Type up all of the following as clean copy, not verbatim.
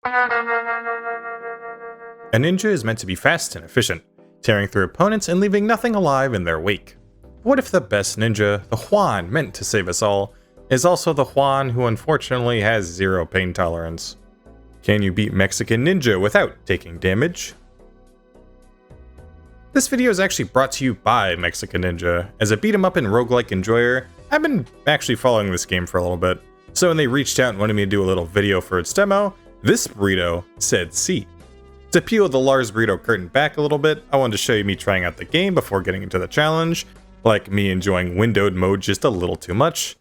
A ninja is meant to be fast and efficient, tearing through opponents and leaving nothing alive in their wake. What if the best ninja, the Juan meant to save us all, is also the Juan who unfortunately has zero pain tolerance? Can you beat Mexican Ninja without taking damage? This video is actually brought to you by Mexican Ninja. As a beat 'em up and roguelike enjoyer, I've been actually following this game for a little bit. So when they reached out and wanted me to do a little video for its demo, this burrito said see. To peel the LarsBurrito curtain back a little bit, I wanted to show you me trying out the game before getting into the challenge, like me enjoying windowed mode just a little too much.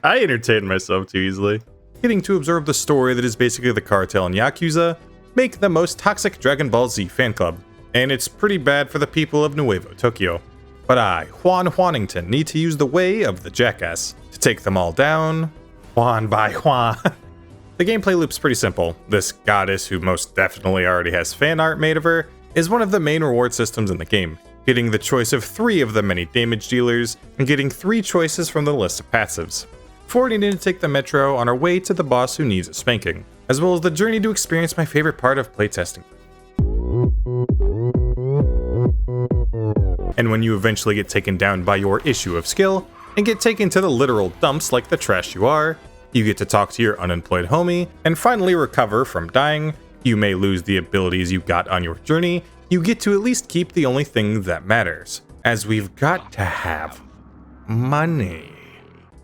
I entertain myself too easily. Getting to absorb the story that is basically the cartel and Yakuza make the most toxic Dragon Ball Z fan club, and it's pretty bad for the people of Nuevo Tokyo. But I, Juan Juanington, need to use the way of the jackass to take them all down, Juan by Juan. The gameplay loop's pretty simple. This goddess, who most definitely already has fan art made of her, is one of the main reward systems in the game, getting the choice of 3 of the many damage dealers, and getting 3 choices from the list of passives. Before needing to take the metro on our way to the boss who needs a spanking, as well as the journey to experience my favorite part of playtesting. And when you eventually get taken down by your issue of skill, and get taken to the literal dumps like the trash you are, you get to talk to your unemployed homie, and finally recover from dying. You may lose the abilities you got on your journey, you get to at least keep the only thing that matters, as we've got to have money,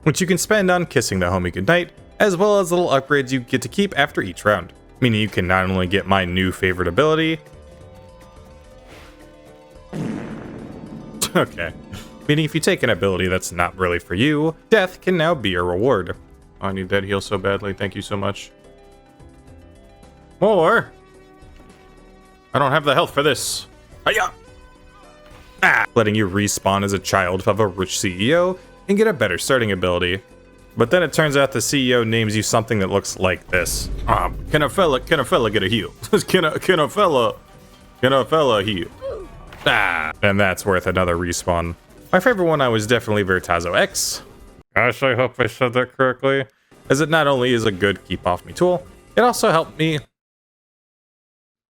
which you can spend on kissing the homie goodnight, as well as little upgrades you get to keep after each round, meaning you can not only get my new favorite ability, okay, meaning if you take an ability that's not really for you, death can now be a reward. Oh, I need that heal so badly, thank you so much. More? I don't have the health for this. Hiya! Letting you respawn as a child of a rich CEO and get a better starting ability. But then it turns out the CEO names you something that looks like this. Can a fella get a heal? can a fella heal? And that's worth another respawn. My favorite one was definitely Vertazo X. Gosh, I hope I said that correctly. As it not only is a good keep off me tool, it also helped me.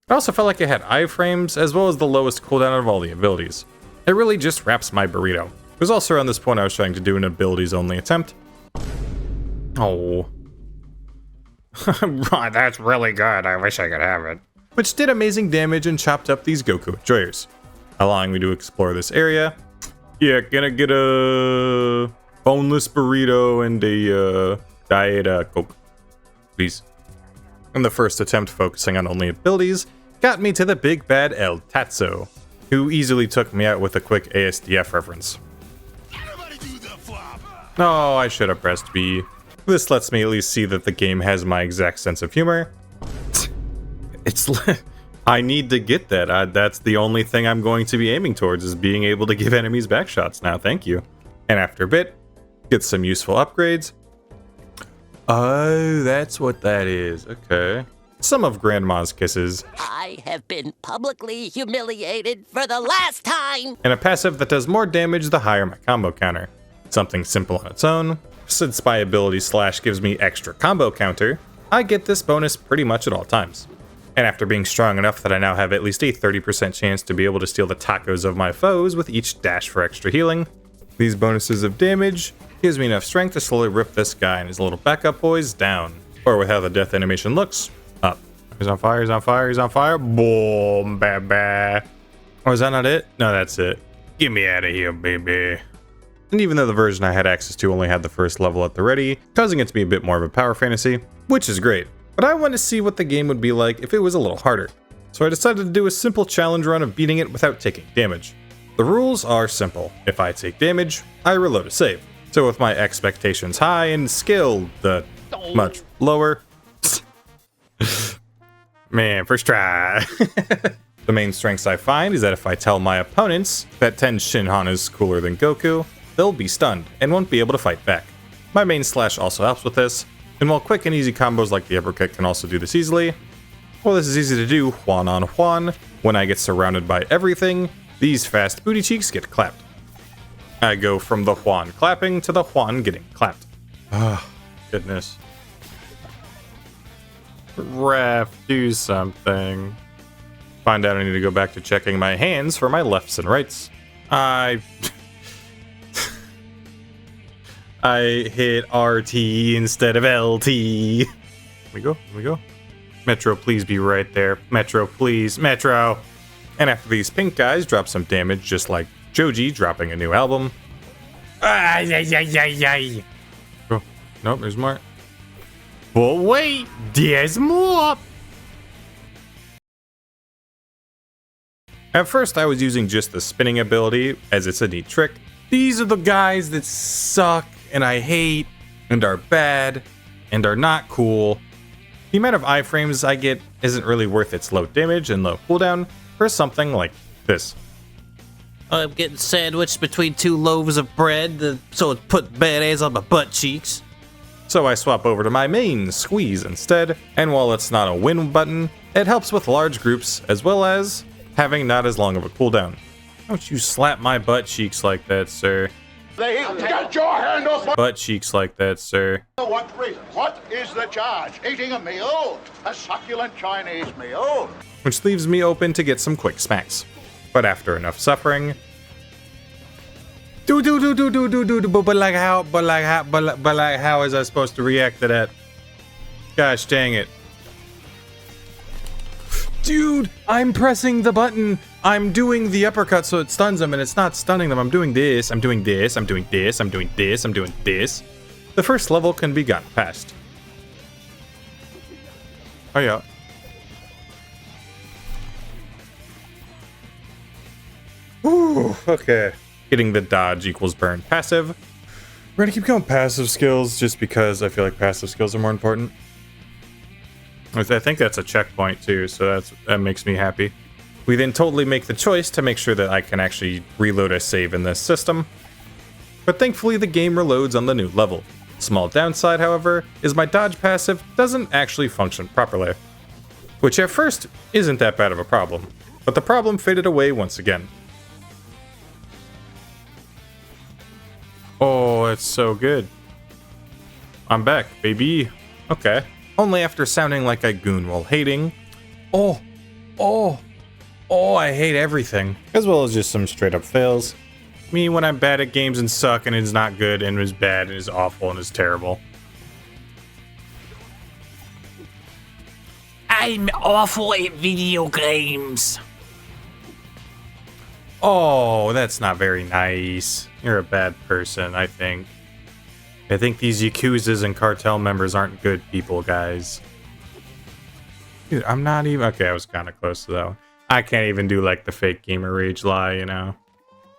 It also felt like it had iframes, as well as the lowest cooldown of all the abilities. It really just wraps my burrito. It was also around this point I was trying to do an abilities only attempt. Oh. That's really good, I wish I could have it. Which did amazing damage and chopped up these Goku enjoyers, allowing me to explore this area. Yeah, gonna get a boneless burrito and a diet Coke, please. And the first attempt focusing on only abilities got me to the big bad El Tatzo, who easily took me out with a quick ASDF reference. Oh, I should have pressed B. This lets me at least see that the game has my exact sense of humor. I need to get that. That's the only thing I'm going to be aiming towards, is being able to give enemies back shots now, thank you. And after a bit, get some useful upgrades. Oh, that's what that is, okay. Some of Grandma's kisses. I have been publicly humiliated for the last time! And a passive that does more damage the higher my combo counter. Something simple on its own. Since my ability slash gives me extra combo counter, I get this bonus pretty much at all times. And after being strong enough that I now have at least a 30% chance to be able to steal the tacos of my foes with each dash for extra healing, these bonuses of damage gives me enough strength to slowly rip this guy and his little backup boys down. Or with how the death animation looks, up. He's on fire, he's on fire, he's on fire. Boom, ba. Oh, is that not it? No, that's it. Get me out of here, baby. And even though the version I had access to only had the first level at the ready, causing it to be a bit more of a power fantasy, which is great. But I wanted to see what the game would be like if it was a little harder. So I decided to do a simple challenge run of beating it without taking damage. The rules are simple. If I take damage, I reload a save. So with my expectations high and skill much lower, man, first try. The main strengths I find is that if I tell my opponents that Ten Shinhan is cooler than Goku, they'll be stunned and won't be able to fight back. My main slash also helps with this, and while quick and easy combos like the uppercut can also do this easily, well, this is easy to do Juan on Juan When I get surrounded by everything, these fast booty cheeks get clapped. I go from the Juan clapping to the Juan getting clapped. Oh, goodness. Ref, do something. Find out I need to go back to checking my hands for my lefts and rights. I hit RT instead of LT. Here we go. Metro, please be right there. Metro, please. Metro! And after these pink guys drop some damage, just like Joji dropping a new album. Oh, nope, there's more. But wait, there's more! At first, I was using just the spinning ability, as it's a neat trick. These are the guys that suck, and I hate, and are bad, and are not cool. The amount of iframes I get isn't really worth its low damage and low cooldown for something like this. I'm getting sandwiched between two loaves of bread, so it put mayonnaise on my butt cheeks. So I swap over to my main, Squeeze, instead, and while it's not a win button, it helps with large groups as well as having not as long of a cooldown. Don't you slap my butt cheeks like that, sir. Get your hand off my Butt cheeks like that, sir. What reason? What is the charge? Eating a meal? A succulent Chinese meal? Which leaves me open to get some quick smacks. But after enough suffering... but how is I supposed to react to that? Gosh dang it. Dude, I'm pressing the button. I'm doing the uppercut so it stuns them, and it's not stunning them. I'm doing this, I'm doing this, I'm doing this, I'm doing this, I'm doing this. The first level can be gotten past. Oh yeah. Ooh, okay. Getting the dodge equals burn passive. We're gonna keep going passive skills just because I feel like passive skills are more important. I think that's a checkpoint too, so that makes me happy. We then totally make the choice to make sure that I can actually reload a save in this system. But thankfully the game reloads on the new level. Small downside, however, is my dodge passive doesn't actually function properly. Which at first isn't that bad of a problem, but the problem faded away once again. Oh, it's so good. I'm back, baby. Okay. Only after sounding like I goon while hating. Oh, I hate everything. As well as just some straight up fails. Me when I'm bad at games and suck and it's not good and is bad and is awful and is terrible. I'm awful at video games. Oh, that's not very nice. You're a bad person, I think. I think these Yakuzas and cartel members aren't good people, guys. Dude, I'm not even... Okay, I was kind of close to that one. I can't even do, like, the fake gamer rage lie, you know?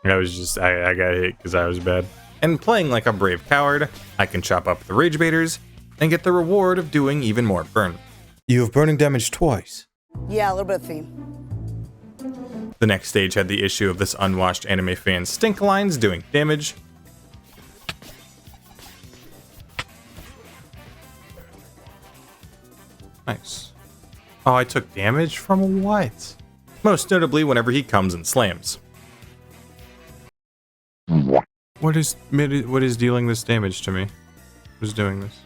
I was just... I got hit because I was bad. And playing like a brave coward, I can chop up the rage baiters and get the reward of doing even more burn. You have burning damage twice. Yeah, a little bit of theme. The next stage had the issue of this unwashed anime fan stink lines doing damage. Nice. Oh, I took damage from what? Most notably whenever he comes and slams. What is dealing this damage to me? Who's doing this?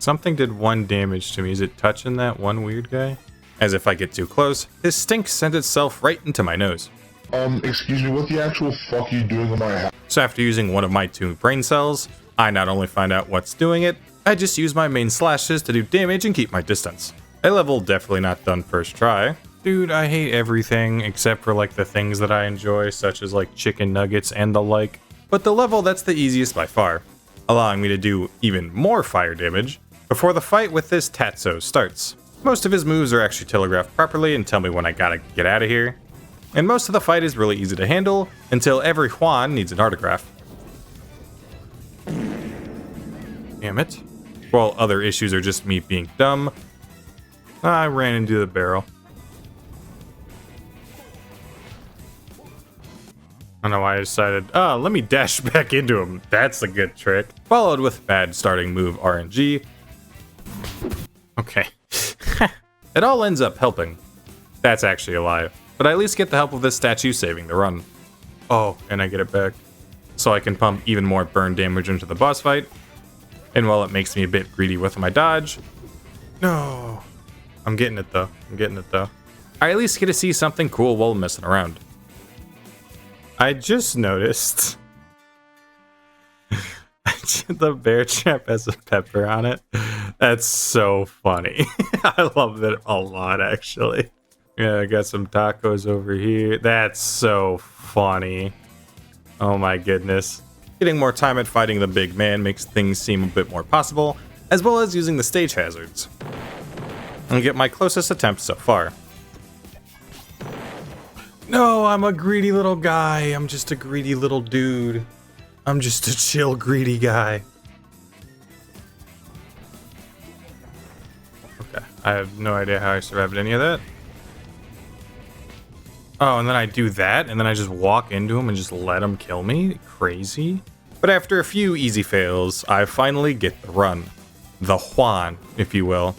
Something did 1 damage to me. Is it touching that one weird guy? As if I get too close, his stink sent itself right into my nose. Excuse me, what the actual fuck are you doing in my house? So after using one of my 2 brain cells, I not only find out what's doing it, I just use my main slashes to do damage and keep my distance. A level definitely not done first try. Dude, I hate everything except for like the things that I enjoy, such as like chicken nuggets and the like. But the level that's the easiest by far, allowing me to do even more fire damage before the fight with this Tatso starts. Most of his moves are actually telegraphed properly and tell me when I gotta get out of here. And most of the fight is really easy to handle until every Juan needs an autograph. Damn it. While other issues are just me being dumb, I ran into the barrel. I don't know why I decided, let me dash back into him. That's a good trick. Followed with bad starting move RNG. Okay. It all ends up helping. That's actually a lie. but I at least get the help of this statue saving the run. Oh, and I get it back. So I can pump even more burn damage into the boss fight. And while it makes me a bit greedy with my dodge... No! I'm getting it though. I at least get to see something cool while messing around. I just noticed... the bear trap has a pepper on it. That's so funny. I love that a lot, actually. Yeah, I got some tacos over here. That's so funny. Oh my goodness. Getting more time at fighting the big man makes things seem a bit more possible, as well as using the stage hazards. And get my closest attempt so far. No, I'm a greedy little guy. I'm just a greedy little dude. I'm just a chill, greedy guy. Okay, I have no idea how I survived any of that. Oh, and then I do that, and then I just walk into him and just let him kill me? Crazy. But after a few easy fails, I finally get the run. The Juan, if you will.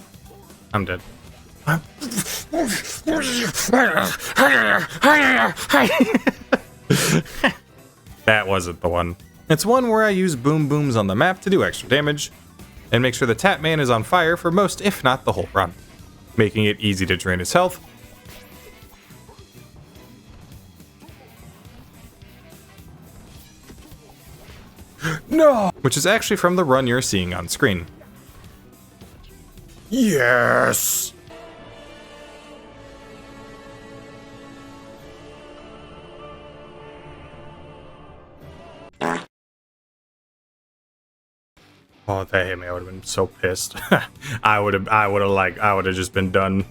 I'm dead. That wasn't the one. It's one where I use boom booms on the map to do extra damage, and make sure the Tap Man is on fire for most, if not the whole run, making it easy to drain his health. No! Which is actually from the run you're seeing on screen. Yes! Oh, if that hit me, I would have been so pissed. I would have just been done.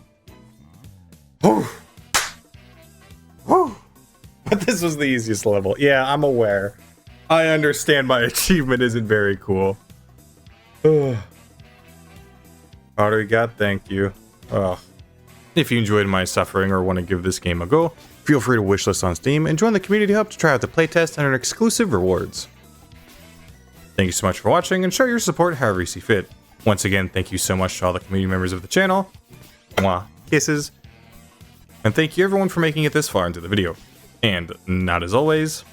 Whew. Whew. But this was the easiest level. Yeah, I'm aware. I understand my achievement isn't very cool. What do we got? Thank you. If you enjoyed my suffering or want to give this game a go, feel free to wishlist on Steam and join the community hub to try out the playtest and earn exclusive rewards. Thank you so much for watching, and show your support however you see fit. Once again, thank you so much to all the community members of the channel. Mwah. Kisses. And thank you everyone for making it this far into the video. And not as always...